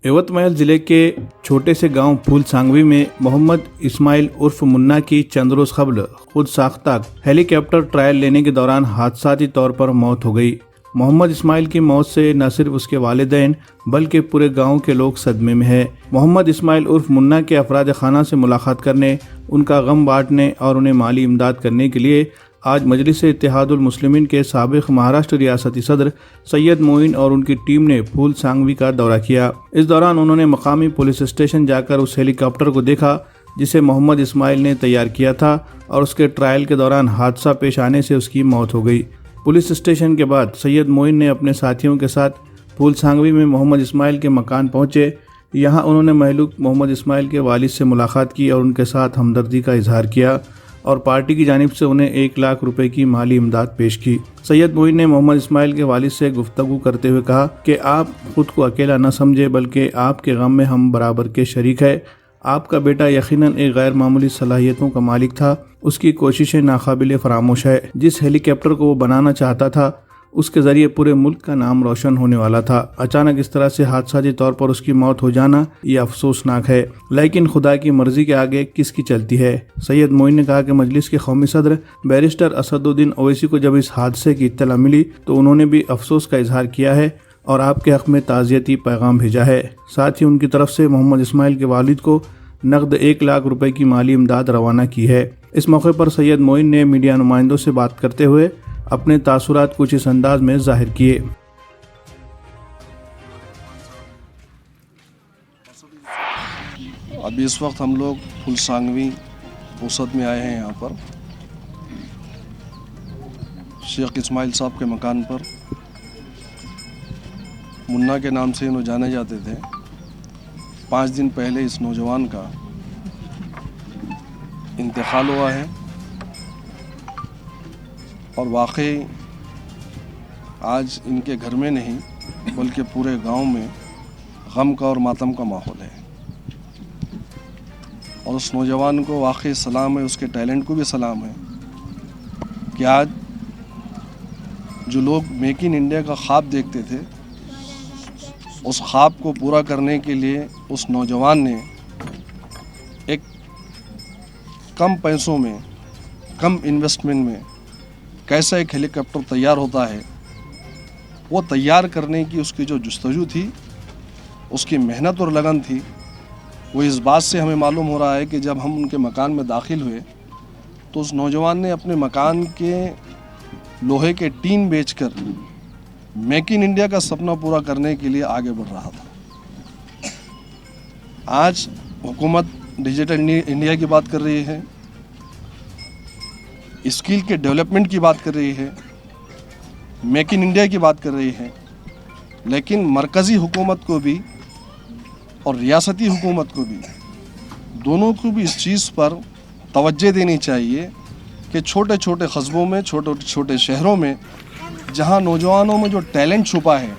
यवतमाल जिले के छोटे से गांव फूल सांगवी में मोहम्मद इस्माइल उर्फ मुन्ना की चंद रोज कबल खुद साख्ता हेलीकॉप्टर ट्रायल लेने के दौरान हादसाती तौर पर मौत हो गई। मोहम्मद इस्माइल की मौत से न सिर्फ उसके वालिदैन बल्कि पूरे गांव के लोग सदमे में हैं। मोहम्मद इस्माइल उर्फ मुन्ना के अफराद खाना से मुलाकात करने, उनका गम बांटने और उन्हें माली इमदाद करने के लिए आज मजलिस इत्तेहादुल मुस्लिमीन के साबिक महाराष्ट्र रियासती सदर सैयद मोइन और उनकी टीम ने फूल सांगवी का दौरा किया। इस दौरान उन्होंने मकामी पुलिस स्टेशन जाकर उस हेलीकॉप्टर को देखा जिसे मोहम्मद इस्माइल ने तैयार किया था और उसके ट्रायल के दौरान हादसा पेश आने से उसकी मौत हो गई। पुलिस स्टेशन के बाद सैयद मोइन ने अपने साथियों के साथ फूल सांगवी में मोहम्मद इस्माइल के मकान पहुंचे। यहाँ उन्होंने महलूक मोहम्मद इस्माइल के वालिद से मुलाकात की और उनके साथ हमदर्दी का इजहार किया और पार्टी की जानिब से उन्हें 1 लाख रुपए की माली इमदाद पेश की। सैयद मोइन ने मोहम्मद इस्माइल के वालिद से गुफ्तगू करते हुए कहा कि आप खुद को अकेला न समझे बल्कि आपके गम में हम बराबर के शरीक है। आपका बेटा यकीनन एक गैर मामूली सलाहियतों का मालिक था। उसकी कोशिशें नाकाबिले फरामोश है। जिस हेलीकॉप्टर को वो बनाना चाहता था उसके ज़रिए पूरे मुल्क का नाम रोशन होने वाला था। अचानक इस तरह से हादसाती तौर पर उसकी मौत हो जाना ये अफसोसनाक है, लेकिन खुदा की मर्जी के आगे किसकी चलती है। सैयद मोइन ने कहा कि मजलिस के कौमी सदर बैरिस्टर असदुद्दीन ओवैसी को जब इस हादसे की इत्तला मिली तो उन्होंने भी अफसोस का इजहार किया है और आपके हक़ में ताज़ियती पैगाम भेजा है। साथ ही उनकी तरफ से मोहम्मद इस्माइल के वालिद को नकद 1 लाख रुपए की माली इमदाद रवाना की है। इस मौके पर सैयद मोइन ने मीडिया नुमाइंदों से बात करते हुए अपने तासुरात कुछ इस अंदाज में जाहिर किए। अभी इस वक्त हम लोग फूल सांगवी औसत में आए हैं। यहाँ पर शेख इस्माइल साहब के मकान पर मुन्ना के नाम से इन्हों जाने जाते थे। 5 दिन पहले इस नौजवान का इंतकाल हुआ है और वाकई आज इनके घर में नहीं बल्कि पूरे गांव में गम का और मातम का माहौल है। और उस नौजवान को वाकई सलाम है, उसके टैलेंट को भी सलाम है कि आज जो लोग मेक इन इंडिया का ख्वाब देखते थे उस ख्वाब को पूरा करने के लिए उस नौजवान ने एक कम पैसों में, कम इन्वेस्टमेंट में कैसा एक हेलीकॉप्टर तैयार होता है वो तैयार करने की उसकी जो जुस्तजू थी, उसकी मेहनत और लगन थी, वो इस बात से हमें मालूम हो रहा है कि जब हम उनके मकान में दाखिल हुए तो उस नौजवान ने अपने मकान के लोहे के टीन बेचकर मेक इन इंडिया का सपना पूरा करने के लिए आगे बढ़ रहा था। आज हुकूमत डिजिटल इंडिया की बात कर रही है, स्किल के डेवलपमेंट की बात कर रही है, मेक इन इंडिया की बात कर रही है, लेकिन मरकज़ी हुकूमत को भी और रियासती हुकूमत को भी, दोनों को भी इस चीज़ पर तवज्जो देनी चाहिए कि छोटे छोटे कस्बों में, छोटे छोटे शहरों में जहां नौजवानों में जो टैलेंट छुपा है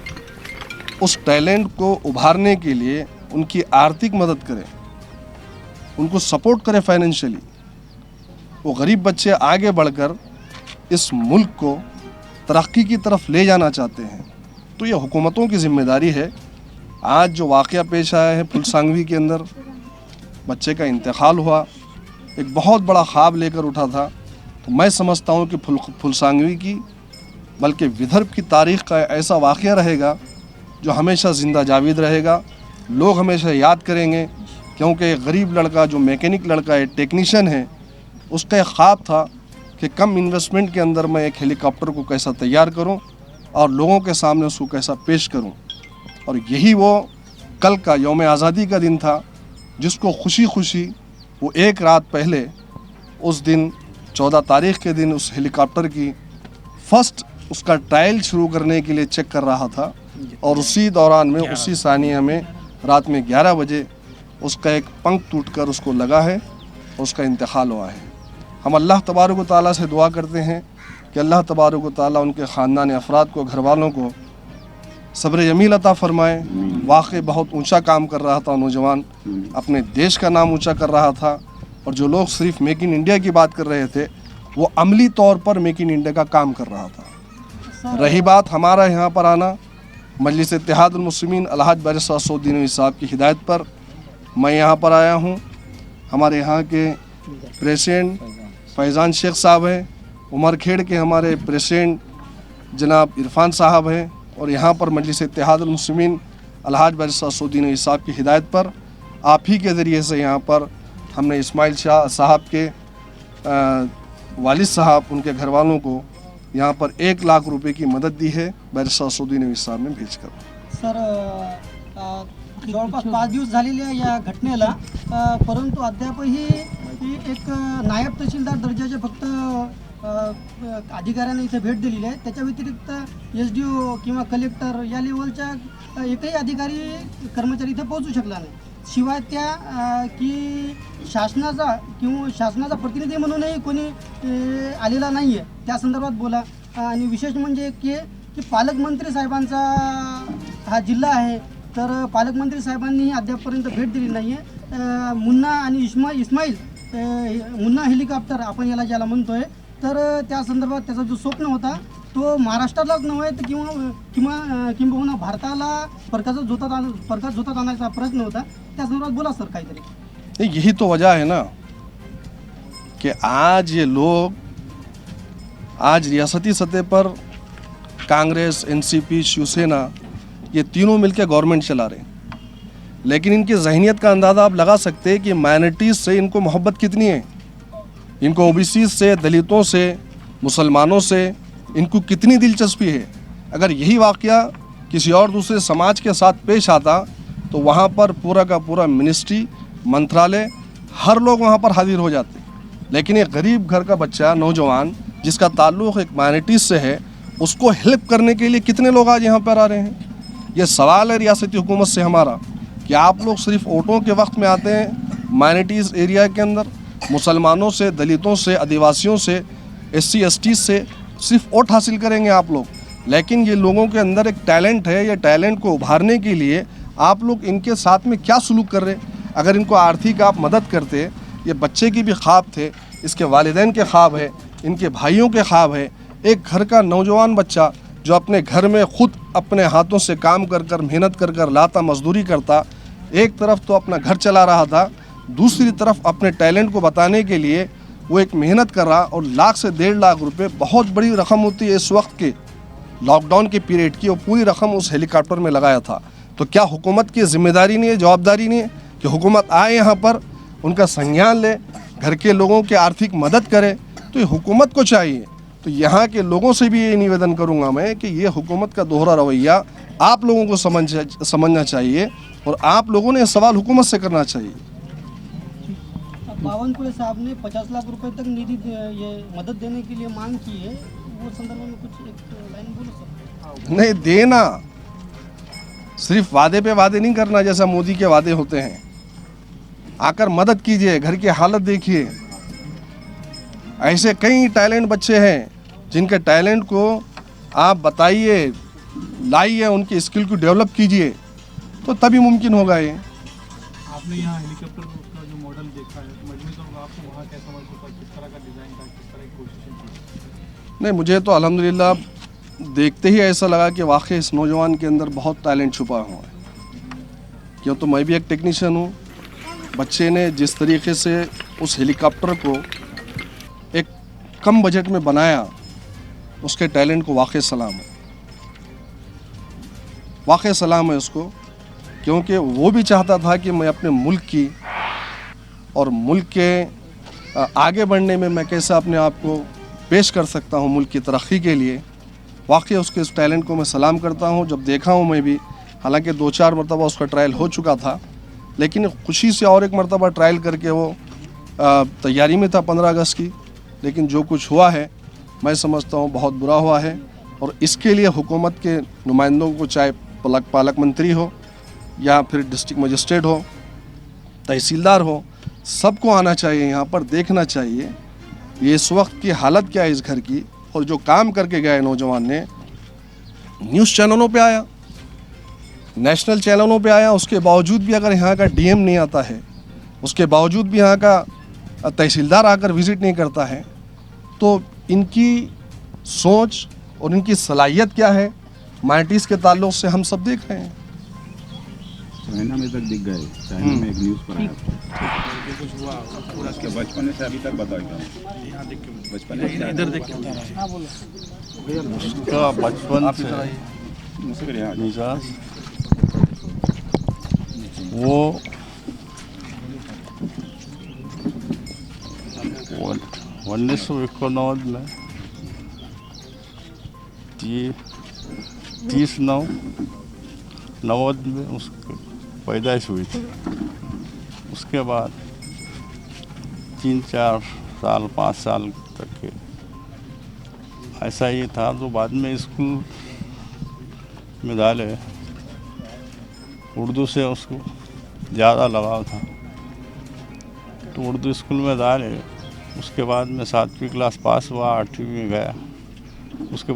उस टैलेंट को उभारने के लिए उनकी आर्थिक मदद करें, उनको सपोर्ट करें फाइनेंशियली। वो गरीब बच्चे आगे बढ़कर इस मुल्क को तरक्की की तरफ ले जाना चाहते हैं, तो ये हुकूमतों की ज़िम्मेदारी है। आज जो वाक़या पेश आया है फूल सांगवी के अंदर, बच्चे का इंतकाल हुआ, एक बहुत बड़ा ख्वाब लेकर उठा था। तो मैं समझता हूँ कि फूल सांगवी की बल्कि विदर्भ की तारीख़ का ऐसा वाक़या रहेगा जो हमेशा ज़िंदा जावेद रहेगा। लोग हमेशा याद करेंगे क्योंकि एक गरीब लड़का जो मैकेनिक लड़का है, टेक्नीशियन है, उसका एक ख्वाब था कि कम इन्वेस्टमेंट के अंदर मैं एक हेलीकॉप्टर को कैसा तैयार करूं और लोगों के सामने उसको कैसा पेश करूं। और यही वो कल का यौम आज़ादी का दिन था जिसको खुशी खुशी वो 1 रात पहले उस दिन 14 तारीख़ के दिन उस हेलीकॉप्टर की फर्स्ट उसका ट्रायल शुरू करने के लिए चेक कर रहा था। और उसी दौरान में, उसी सानिया में रात में 11 बजे उसका एक पंख टूटकर उसको लगा है और उसका इंतकाल हुआ है। हम अल्लाह तबारक व तआला से दुआ करते हैं कि अल्लाह तबारक व तआला उनके ख़ानदान अफराद को, घर वालों को सब्र जमील अता फ़रमाए। वाकई बहुत ऊंचा काम कर रहा था नौजवान, अपने देश का नाम ऊंचा कर रहा था। और जो लोग सिर्फ मेक इन इंडिया की बात कर रहे थे वो अमली तौर पर मेक इन इंडिया का काम कर रहा था। रही बात हमारा यहाँ पर आना, मजलिस इत्तेहादुल मुस्लिमीन अलहाज बैरिस्टर असदुद्दीन नदवी साहब की हिदायत पर मैं यहाँ पर आया हूँ। हमारे यहाँ के प्रेसिडेंट फैज़ान शेख साहब हैं, उमरखेड़ के हमारे प्रेसिडेंट जनाब इरफान साहब हैं, और यहाँ पर मजलिस इत्तेहादुल मुस्लिमीन अलहाज बैरिस्टर असदुद्दीन नदवी साहब की हिदायत पर आप ही के ज़रिए से यहाँ पर हमने इस्माइल शाह साहब के वालिद साहब उनके घर वालों को यहाँ पर 1 लाख रुपए की मदद दी है बैरिस्टर असदुद्दीन नदवी साहब ने भेजकर। सर जवळपास 5 दिवस झालेल्या या घटनेला परंतु अद्यापही एक नायब तहसीलदार दर्जाचे फक्त अधिकाऱ्यांनी इथे भेट दिलेली आहे। त्याच्या व्यतिरिक्त SDO किंवा कलेक्टर या लेवलच्या एकही अधिकारी कर्मचारी इथे पोहोचू शकला नाही। शिवाय त्या की शासनाचा प्रतिनिधी म्हणूनही कोणी आलेला नाही आहे त्या संदर्भात बोला। आणि विशेष म्हणजे की पालकमंत्री साहेबांचा हा जिल्हा आहे, तर पालकमंत्री साहेबांनी अद्यापपर्यंत भेट दिली नाही आहे। मुन्ना आणि इस्माईल मुन्ना हेलिकॉप्टर आपण याला ज्याला म्हणतोय, तर त्या संदर्भात त्याचा जो स्वप्न होता तो महाराष्ट्रालाच नव्हे तर किंबहुना भारताला परकाचा झोतात आणायचा प्रयत्न होता। त्या संदर्भात बोला सर काहीतरी। यही तो वजह है ना कि आज ये लोग आज रियासती सतह पर कांग्रेस, NCP, शिवसेना ये तीनों मिलकर गवर्नमेंट चला रहे हैं, लेकिन इनकी जहनीत का अंदाज़ा आप लगा सकते हैं कि माइनॉरिटीज़ से इनको मोहब्बत कितनी है। इनको OBC से, दलितों से, मुसलमानों से इनको कितनी दिलचस्पी है। अगर यही वाक़या किसी और दूसरे समाज के साथ पेश आता तो वहाँ पर पूरा का पूरा मिनिस्ट्री, मंत्रालय, हर लोग वहाँ पर हाजिर हो जाते। लेकिन एक गरीब घर का बच्चा, नौजवान जिसका ताल्लुक़ एक माइनॉरिटीज़ से है, उसको हेल्प करने के लिए कितने लोग आज यहाँ पर आ रहे हैं। ये सवाल है रियासती हुकूमत से हमारा कि आप लोग सिर्फ वोटों के वक्त में आते हैं माइनॉरिटीज़ एरिया के अंदर, मुसलमानों से, दलितों से, आदिवासियों से, SC ST से सिर्फ वोट हासिल करेंगे आप लोग। लेकिन ये लोगों के अंदर एक टैलेंट है, ये टैलेंट को उभारने के लिए आप लोग इनके साथ में क्या सलूक कर रहे हैं। अगर इनको आर्थिक आप मदद करते, ये बच्चे की भी ख्वाब थे, इसके वालिदैन के ख्वाब है, इनके भाइयों के ख्वाब है। एक घर का नौजवान बच्चा जो अपने घर में खुद अपने हाथों से काम कर कर मेहनत कर कर लाता, मजदूरी करता, एक तरफ तो अपना घर चला रहा था, दूसरी तरफ अपने टैलेंट को बताने के लिए वो एक मेहनत कर रहा, और 1 से 1.5 लाख रुपए बहुत बड़ी रकम होती है इस वक्त के लॉकडाउन के पीरियड की, और पूरी रकम उस हेलीकॉप्टर में लगाया था। तो क्या हुकूमत की जिम्मेदारी नहीं है, जवाबदारी नहीं है कि हुकूमत आए यहाँ पर, उनका संज्ञान ले, घर के लोगों की आर्थिक मदद करे। तो ये हुकूमत को चाहिए। तो यहाँ के लोगों से भी ये निवेदन करूँगा मैं कि ये हुकूमत का दोहरा रवैया आप लोगों को समझना चाहिए, और आप लोगों ने सवाल हुकूमत से करना चाहिए। बावनकुळे साहब ने 50 लाख रुपए तक निधि ये मदद देने के लिए मांग की है, वो संदर्भ में कुछ एक लाइन बोलो सर। नहीं, देना सिर्फ वादे पे वादे नहीं करना जैसा मोदी के वादे होते हैं। आकर मदद कीजिए, घर की हालत देखिए। ऐसे कई टैलेंट बच्चे हैं जिनके टैलेंट को आप बताइए, लाइए, उनकी स्किल को डेवलप कीजिए, तो तभी मुमकिन होगा ये। आपने यहाँ हेलीकॉप्टर का जो मॉडल देखा है, तो मजबूत होगा आपको वहाँ कैसा महसूस हुआ, किस तरह का डिज़ाइन था, किस तरह की कोशिश की? नहीं, मुझे तो अल्हम्दुलिल्लाह देखते ही ऐसा लगा कि वाकई इस नौजवान के अंदर बहुत टैलेंट छुपा हुआ है। क्यों तो मैं भी एक टेक्नीशियन हूँ। बच्चे ने जिस तरीके से उस हेलीकॉप्टर को एक कम बजट में बनाया, उसके टैलेंट को वाकई सलाम है, वाकई सलाम है उसको। क्योंकि वो भी चाहता था कि मैं अपने मुल्क की और मुल्क के आगे बढ़ने में मैं कैसे अपने आप को पेश कर सकता हूँ मुल्क की तरक्की के लिए। वाकई उसके इस टैलेंट को मैं सलाम करता हूँ। जब देखा हूँ मैं भी, हालांकि 2-4 मरतबा उसका ट्रायल हो चुका था, लेकिन खुशी से और एक मरतबा ट्रायल करके वो तैयारी में था 15 अगस्त की। लेकिन जो कुछ हुआ है मैं समझता हूँ बहुत बुरा हुआ है, और इसके लिए हुकूमत के नुमाइंदों को, चाहे पालक मंत्री हो या फिर डिस्ट्रिक्ट मजिस्ट्रेट हो, तहसीलदार हो, सबको आना चाहिए, यहाँ पर देखना चाहिए ये इस वक्त की हालत क्या है इस घर की। और जो काम करके गए नौजवान ने, न्यूज़ चैनलों पे आया, नेशनल चैनलों पे आया, उसके बावजूद भी अगर यहाँ का DM नहीं आता है, उसके बावजूद भी यहाँ का तहसीलदार आकर विज़िट नहीं करता है, तो इनकी सोच और इनकी सलाहियत क्या है, माइनॉरिटीज़ के ताल्लुक से हम सब देख रहे हैं। चाइना में तक दिख गए। चाइना में एक न्यूज़ पर आया उसके बचपन से अभी तक बताएगा। बचपन से इधर देख के उसका बचपन से मिजाज वो 1991 में 30/9/90 में उसकी पैदाइश हुई थी। उसके बाद 3-4 साल 5 साल तक के ऐसा ही था। तो बाद में स्कूल में डाले, उर्दू से उसको ज़्यादा लगाव था तो उर्दू स्कूल में डाले। उसके बाद में 7वीं क्लास पास हुआ, 8वीं में गया। उसके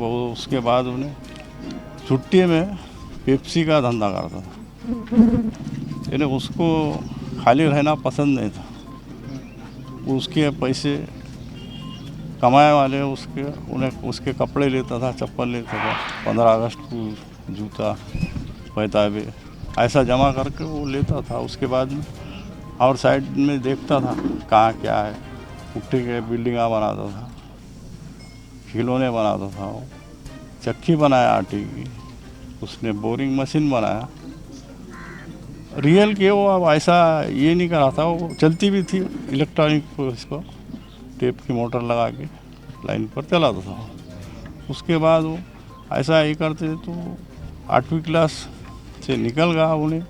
बाद उन्हें छुट्टी में पेप्सी का धंधा करता था। यानी उसको खाली रहना पसंद नहीं था। उसके पैसे कमाए वाले उसके कपड़े लेता था, चप्पल लेता था, 15 अगस्त को जूता पैताबे ऐसा जमा करके वो लेता था। उसके बाद में और साइड में देखता था कहाँ क्या है। पुट्टी के बिल्डिंगा बनाता था, खिलौने बनाता था, वो चक्की बनाया आटे की, उसने बोरिंग मशीन बनाया। रियल के वो अब ऐसा ये नहीं करा था, वो चलती भी थी इलेक्ट्रॉनिक को, इसको टेप की मोटर लगा के लाइन पर चलाता था। उसके बाद वो ऐसा ही करते तो 8वीं क्लास से निकल गया। उन्हें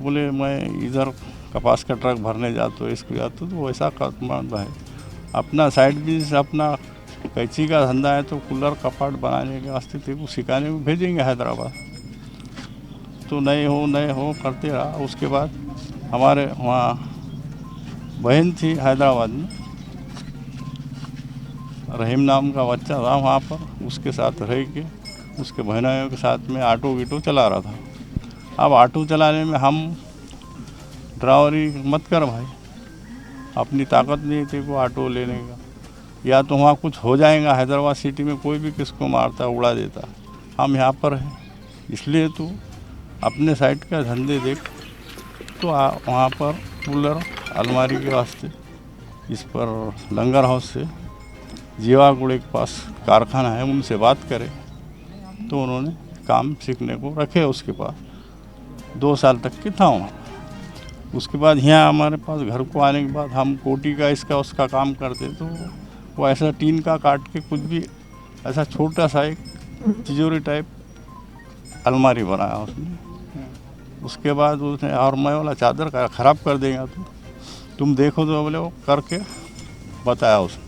बोले मैं इधर कपास का ट्रक भरने जाता हूँ, इसको जाता तो वैसा कदम है। अपना साइड बिजनेस, अपना कैंची का धंधा है तो कूलर कपाट बनाने के वास्ते थे को सिखाने में भेजेंगे हैदराबाद। तो नहीं हो करते रहा। उसके बाद हमारे वहाँ बहन थी हैदराबाद में, रहीम नाम का बच्चा था वहाँ पर। उसके साथ रह के उसके बहनों के साथ में ऑटो वीटो चला रहा था। अब ऑटो चलाने में हम ड्राइवरी मत कर भाई, अपनी ताकत नहीं थी को ऑटो लेने का। या तो वहाँ कुछ हो जाएगा, हैदराबाद सिटी में कोई भी किसको मारता उड़ा देता। हम यहाँ पर हैं इसलिए तो अपने साइड का धंधे देख। तो वहाँ पर कूलर अलमारी के वास्ते इस पर लंगर हाउस से जीवागुड़े के पास कारखाना है, उनसे बात करें तो उन्होंने काम सीखने को रखे। उसके पास 2 साल तक की था वहाँ। उसके बाद यहाँ हमारे पास घर को आने के बाद हम कोटी का इसका उसका काम करते। तो वो ऐसा टीन का काट के कुछ भी ऐसा छोटा सा एक तिजोरी टाइप अलमारी बनाया उसने। उसके बाद उसने और मैं वाला चादर का ख़राब कर देगा तो तुम देखो तो बोले वो करके बताया उसने।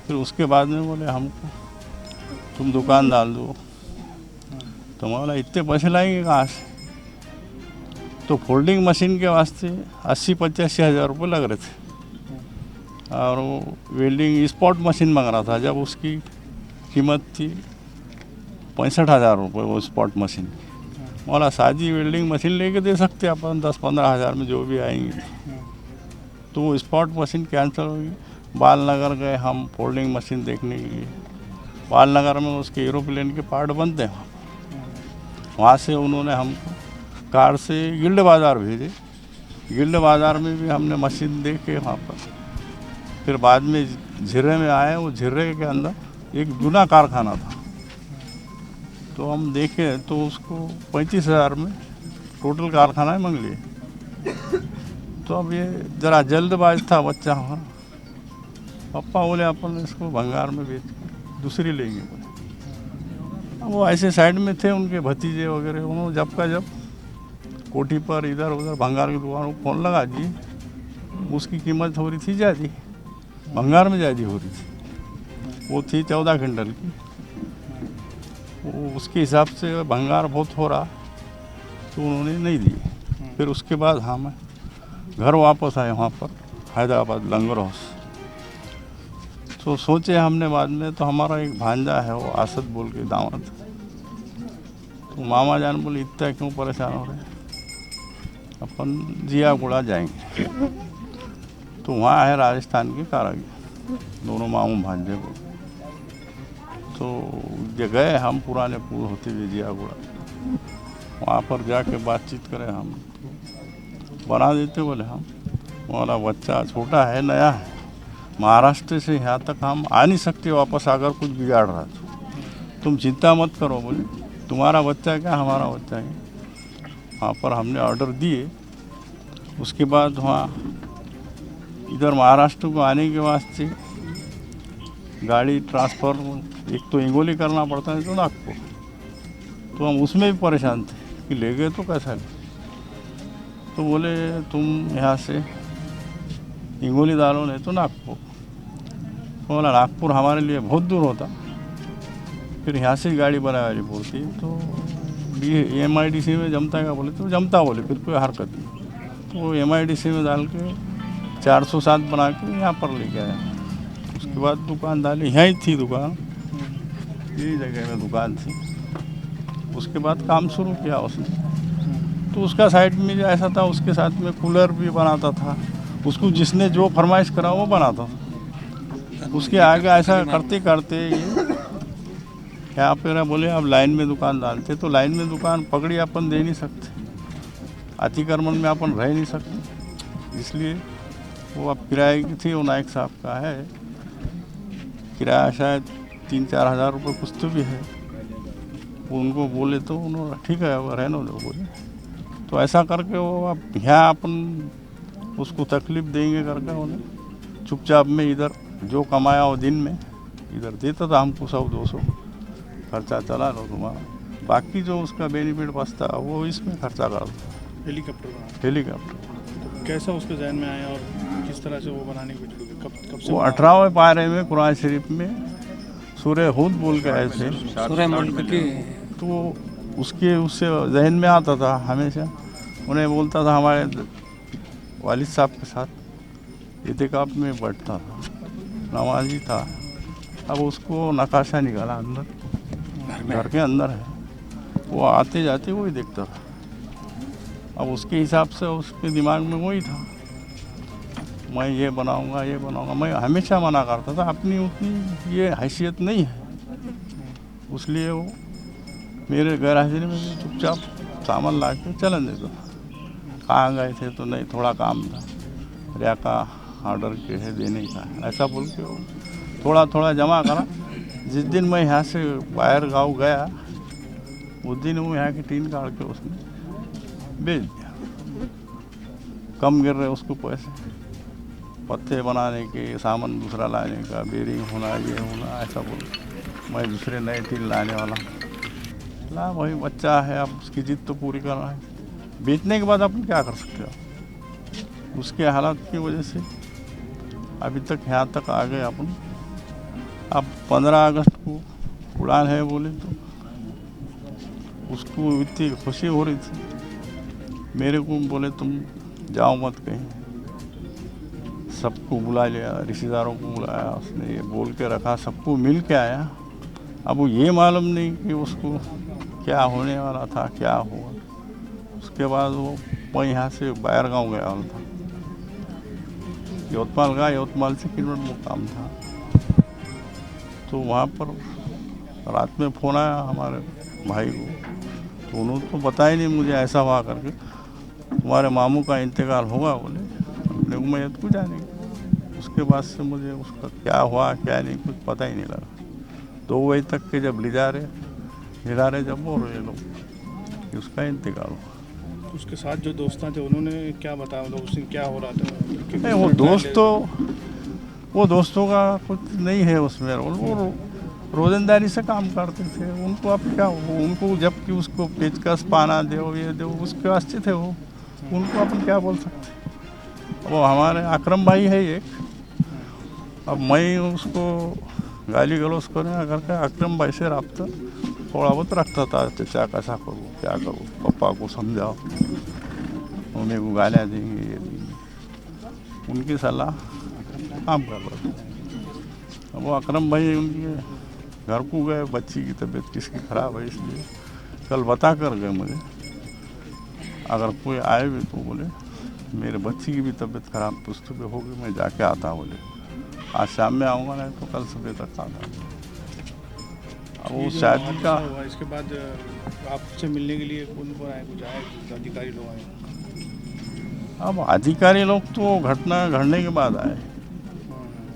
फिर उसके बाद में बोले हमको तुम दुकान डाल दो। तो मैं बोला इतने पैसे लाएंगे कहाँ से। तो फोल्डिंग मशीन के वास्ते 80-85 हज़ार रुपये लग रहे थे और वो वेल्डिंग स्पॉट मशीन मंग रहा था जब उसकी कीमत थी 65,000 रुपये वो स्पॉट मशीन। बोला सादी वेल्डिंग मशीन लेके दे सकते अपन 10-15 हज़ार में जो भी आएंगे। तो वो स्पॉट मशीन कैंसिल होगी। बालनगर गए हम फोल्डिंग मशीन देखने के लिए। बालनगर में उसके एरोप्लेन के पार्ट बनते हैं। वहाँ से उन्होंने हमको कार से गिल्ड बाज़ार भेजे। गिल्ड बाज़ार में भी हमने मशीन देखे वहाँ पर। फिर बाद में झिर्रे में आए। वो झिर्रे के अंदर एक जूना कारखाना था तो हम देखे तो उसको 35,000 में टोटल कारखाना मांग लिए। तो अब ये ज़रा जल्दबाज था बच्चा हमारा। पापा बोले अपन इसको भंगार में बेच दूसरी लेंगे। अब वो ऐसे साइड में थे उनके भतीजे वगैरह। उन्होंने जब का जब कोठी पर इधर उधर भंगार की दुकान को फोन लगा जी, उसकी कीमत हो रही थी ज़्यादा, भंगार में ज़्यादा हो रही थी। वो थी 14 क्विंटल की। वो उसके हिसाब से भंगार बहुत हो रहा तो उन्होंने नहीं दी। फिर उसके बाद हाँ मैं घर वापस आए वहाँ पर हैदराबाद लंगर हाउस। तो सोचे हमने बाद में तो हमारा एक भांजा है वो आसद बोल के दामाद। तो मामा जान बोले इतना क्यों परेशान हो रहे हैं, अपन जियागुड़ा जाएंगे। तो वहाँ है राजस्थान के कारागिर दोनों मामू भांजे को। तो गए हम पुराने पुल होते हुए जियागुड़ा, वहाँ पर जाके बातचीत करें हम, बना देते बोले हम। हमारा बच्चा छोटा है, नया है, महाराष्ट्र से यहाँ तक हम आ नहीं सकते वापस, अगर कुछ बिगाड़ रहा तो तुम चिंता मत करो बोले, तुम्हारा बच्चा क्या हमारा बच्चा है। वहाँ पर हमने ऑर्डर दिए। उसके बाद वहाँ इधर महाराष्ट्र को आने के वास्ते गाड़ी ट्रांसफ़र एक तो हिंगोली करना पड़ता है तो नागपुर, तो हम उसमें भी परेशान थे कि ले गए तो कैसा ले। तो बोले तुम यहाँ से हिंगोली डालो नहीं तो नागपुर। तो बोला नागपुर हमारे लिए बहुत दूर होता, फिर यहाँ से गाड़ी बनानी पड़ती। तो MIDC में जमता क्या बोले, तो जमता बोले, फिर कोई हरकत नहीं। तो MIDC में डाल के 407 बना के यहाँ पर लेके आया। उसके बाद दुकान डाली, यहीं थी दुकान, यही जगह में दुकान थी। उसके बाद काम शुरू किया उसने। तो उसका साइड में जो ऐसा था, उसके साथ में कूलर भी बनाता था, उसको जिसने जो फरमाइश करा वो बनाता था। उसके आगे ऐसा करते करते ये यहाँ पे बोले अब लाइन में दुकान डालते, तो लाइन में दुकान पकड़ी अपन दे नहीं सकते, अतिक्रमण में अपन रह नहीं सकते, इसलिए वो अब किराए की थी। वो नायक साहब का है, किराया शायद 3-4 हज़ार रुपये कुछ तो भी है। वो उनको बोले तो उन्होंने ठीक है अब रहने दो बोले। तो ऐसा करके वो अब यहाँ अपन उसको तकलीफ़ देंगे करके उन्हें चुपचाप में इधर जो कमाया वो दिन में इधर देता था हमको 100-200 खर्चा चला लो तुम्हारा, बाकी जो उसका बेनिफिट बचता वो इसमें खर्चा करता। हेलीकॉप्टर कैसा उसके जहन में आया और किस तरह से वो बनाने की कोशिश की? कब से वो 18वें पारे में कुरान शरीफ में सूरह हुद बोल के आए थे, तो उससे जहन में आता था हमेशा। उन्हें बोलता था, हमारे वालिद साहब के साथ इतिकाफ में बैठता था, नमाजी था। अब उसको नकाशा निकाला अंदर, घर के अंदर है, वो आते जाते वही देखता था। अब उसके हिसाब से उसके दिमाग में वही था, मैं ये बनाऊंगा ये बनाऊंगा। मैं हमेशा मना करता था, अपनी उतनी ये हैसियत नहीं है, इसलिए वो मेरे गैर हाजिरी में चुपचाप सामान ला के चलन देता था। कहाँ गए थे तो नहीं, थोड़ा काम था, रिया का ऑर्डर के है देने का, ऐसा बोल के वो थोड़ा थोड़ा जमा करा। जिस दिन मैं यहाँ से बाहर गाँव गया, उस दिन वो यहाँ की टीन काट के उसने बेच दिया। कम गिर रहे उसको पैसे, पत्ते बनाने के, सामान दूसरा लाने का, बेरिंग होना, ये होना, ऐसा बोल मैं दूसरे नए टीन लाने वाला ला। वही बच्चा है, अब उसकी जिद तो पूरी करना है। बेचने के बाद अपन क्या कर सकते हो, उसके हालात की वजह से अभी तक यहाँ तक आ गए अपन। अब 15 अगस्त को उड़ान है बोले तो उसको इतनी खुशी हो रही थी। मेरे को बोले तुम जाओ मत कहीं, सबको बुला लिया, रिश्तेदारों को बुलाया, उसने ये बोल के रखा, सबको मिल के आया। अब वो ये मालूम नहीं कि उसको क्या होने वाला था, क्या हुआ। उसके बाद वो मैं यहाँ से बाहर गाँव गया था, यवतमाल गया, यवतमाल से किलोमीटर मुकाम था। तो वहाँ पर रात में फ़ोन आया हमारे भाई को, तो उन्होंने तो बताया नहीं मुझे ऐसा हुआ करके, तुम्हारे मामू का इंतकाल होगा बोले, अपने उम्मीद को जानेंगे। उसके बाद से मुझे उसका क्या हुआ क्या नहीं कुछ पता ही नहीं लगा। 2 बजे तक के जब ले जा रहे जब बोल रहे लोग कि उसका इंतकाल हुआ। उसके साथ जो दोस्त थे उन्होंने क्या बताया, मतलब उस दिन क्या हो रहा था? नहीं, वो दोस्तों का कुछ नहीं है उसमें, वो रोजंदारी से काम करते थे। उनको अब क्या, उनको जबकि उसको पेचकस पाना दो ये दो उसके वास्ते थे वो, उनको अपन क्या बोल सकते। वो हमारे अकरम भाई है एक, अब मैं उसको गाली गलौज करने करके अकरम भाई से रब्ता थोड़ा बहुत रखता था, चाचा कैसा करूँ क्या करूँ, पापा को समझाओ, मम्मी को गालियाँ देंगे ये देंगे, उनकी सलाह काम कर रहा था। अब वो अकरम भाई उनके घर को गए, बच्ची की तबीयत किसकी ख़राब है, इसलिए कल बता कर गए मुझे, अगर कोई आए भी तो बोले मेरे बच्ची की भी तबीयत ख़राब तो सुबह होगी, मैं जाके आता बोले, आज शाम में आऊँगा नहीं तो कल सुबह तक आता। अब ये वो जो शादी हादसा का हुआ, इसके बाद आपसे मिलने के लिए कौन कौन आए, कुछ आए, कुछ अधिकारी लोग आए? अब अधिकारी लोग तो घटना घटने के बाद आए।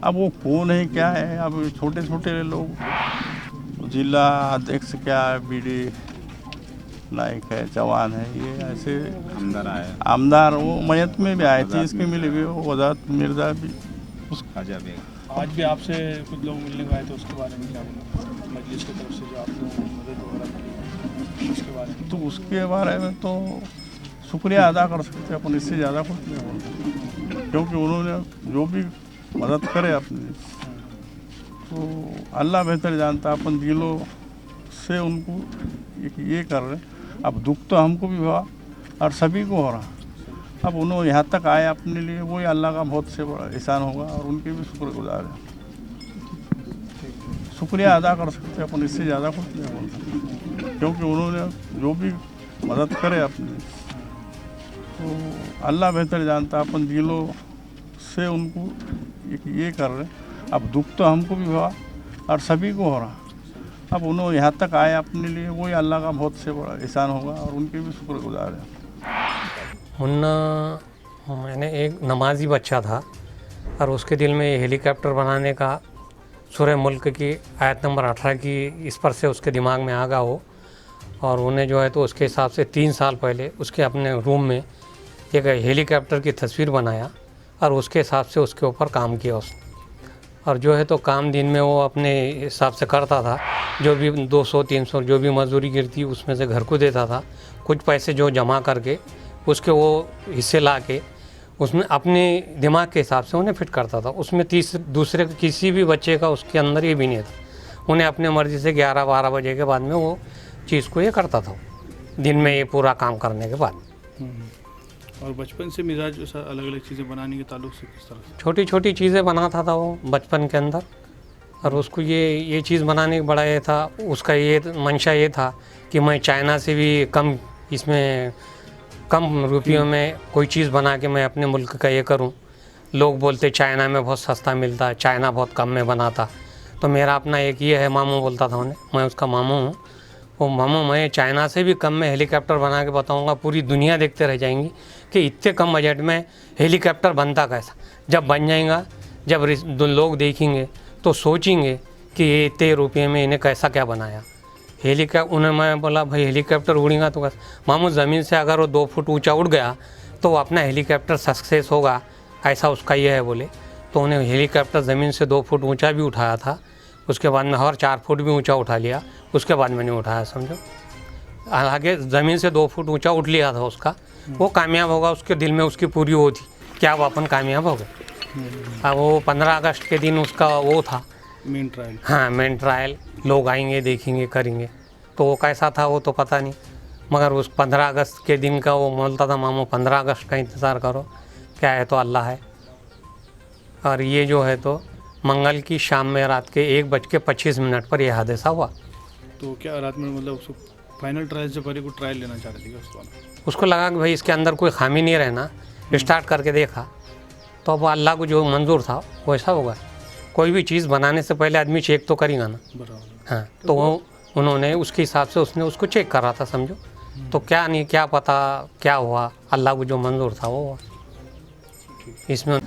अब वो कौन है क्या है, अब छोटे छोटे लोग, जिला अध्यक्ष क्या है, बीडी नाइक है, चौहान है, ये ऐसे अंदर आया आमदार वो मयत में भी आए थे, इसके मिले भी वो वजात मिर्जा भी। खाजा बेग। आज भी आपसे कुछ लोग मिलने को आए थे, उसके बारे में क्या बोला मजलिस की तरफ से, जो आपको मदद वगैरह की उसके बारे में? तो उसके बारे में तो शुक्रिया अदा कर सकते अपन, इससे ज़्यादा कुछ नहीं बोलते, क्योंकि उन्होंने जो भी मदद करे अपनी, तो अल्लाह बेहतर जानता, अपन दिलों से उनको ये कर रहे। अब दुख तो हमको भी हुआ और सभी को हो रहा। अब उन्होंने यहाँ तक आए अपने लिए, वही अल्लाह का बहुत से बड़ा एहसान होगा और उनके भी शुक्रगुजार हैं। शुक्रिया अदा कर सकते अपन, इससे ज़्यादा कुछ नहीं बोलते, क्योंकि उन्होंने जो भी मदद करे अपनी, तो अल्लाह बेहतर जानता, अपन दिलों से उनको ये कर रहे। अब दुख तो हमको भी हुआ और सभी को हो रहा। अब उन्होंने यहाँ तक आए अपने लिए, वही अल्लाह का बहुत से बड़ा एहसान होगा और उनके भी शुक्रगुजार हैं। मुन्ना मैंने एक नमाजी बच्चा था और उसके दिल में हेलीकॉप्टर बनाने का सूरह मुल्क की आयत नंबर 18 की इस पर से उसके दिमाग में आ गया हो, और उन्हें जो है तो उसके हिसाब से 3 साल पहले उसके अपने रूम में एक हेलीकॉप्टर की तस्वीर बनाया और उसके हिसाब से उसके ऊपर काम किया उसने। और जो है तो काम दिन में वो अपने हिसाब से करता था, जो भी 200-300 जो भी मजदूरी गिरती उसमें से घर को देता था, कुछ पैसे जो जमा करके उसके वो हिस्से ला के उसमें अपने दिमाग के हिसाब से उन्हें फिट करता था। उसमें दूसरे किसी भी बच्चे का उसके अंदर ये भी नहीं था। उन्हें अपने मर्ज़ी से 11-12 बजे के बाद में वो चीज़ को ये करता था, दिन में ये पूरा काम करने के बाद। और बचपन से मिजाज अलग अलग चीज़ें बनाने के ताल्लुक से किस तरह से? छोटी छोटी चीज़ें बनाता था वो बचपन के अंदर, और उसको ये चीज़ बनाने का बड़ा ये था, उसका ये मंशा ये था कि मैं चाइना से भी कम इसमें कम रुपयों में कोई चीज़ बना के मैं अपने मुल्क का ये करूं। लोग बोलते चाइना में बहुत सस्ता मिलता है, चाइना बहुत कम में बनाता। तो मेरा अपना एक ये है, मामू बोलता था उन्हें, मैं उसका मामू हूँ, वो मामू मैं चाइना से भी कम में हेलीकॉप्टर बना के बताऊँगा, पूरी दुनिया देखते रह जाएंगी कि इतने कम बजट में हेलीकॉप्टर बनता कैसा। जब बन जाएगा, जब लोग देखेंगे तो सोचेंगे कि ये इतने रुपये में इन्हें कैसा क्या बनाया हेलीकॉप्टर। उन्हें मैं बोला भाई हेलीकॉप्टर उड़ेगा तो कैसा? मामू ज़मीन से अगर वो 2 फुट ऊंचा उड़ गया तो वो अपना हेलीकॉप्टर सक्सेस होगा, ऐसा उसका ये है बोले। तो उन्हें हेलीकॉप्टर ज़मीन से 2 फुट ऊंचा भी उठाया था, उसके बाद में और 4 फुट भी ऊंचा उठा लिया, उसके बाद मैंने उठाया, समझो। हालांकि ज़मीन से 2 फुट ऊंचा उठ लिया था उसका, वो कामयाब होगा, उसके दिल में उसकी पूरी वो थी क्या वो अपन कामयाब हो गए। अब वो 15 अगस्त के दिन उसका वो था मेन ट्रायल। हाँ, मेन ट्रायल, लोग आएंगे देखेंगे करेंगे। तो वो कैसा था वो तो पता नहीं, मगर उस 15 अगस्त के दिन का वो बोलता था मामू 15 अगस्त का इंतज़ार करो, क्या है तो अल्लाह है। और ये जो है तो मंगल की शाम में रात के 1:25 पर यह हादसा हुआ। तो क्या रात में मतलब उसको फाइनल ट्रायल से पहले कोई ट्रायल लेना चाह रहे थे उसको? उसको लगा कि भाई इसके अंदर कोई खामी नहीं रहना, स्टार्ट करके देखा तो अब अल्लाह को जो मंजूर था वैसा होगा। कोई भी चीज़ बनाने से पहले आदमी चेक तो करेगा ना। बराबर। हाँ, तो वो उन्होंने उसके हिसाब से उसने उसको चेक करा था, समझो। तो क्या नहीं क्या पता क्या हुआ, अल्लाह को जो मंजूर था वो हुआ इसमें।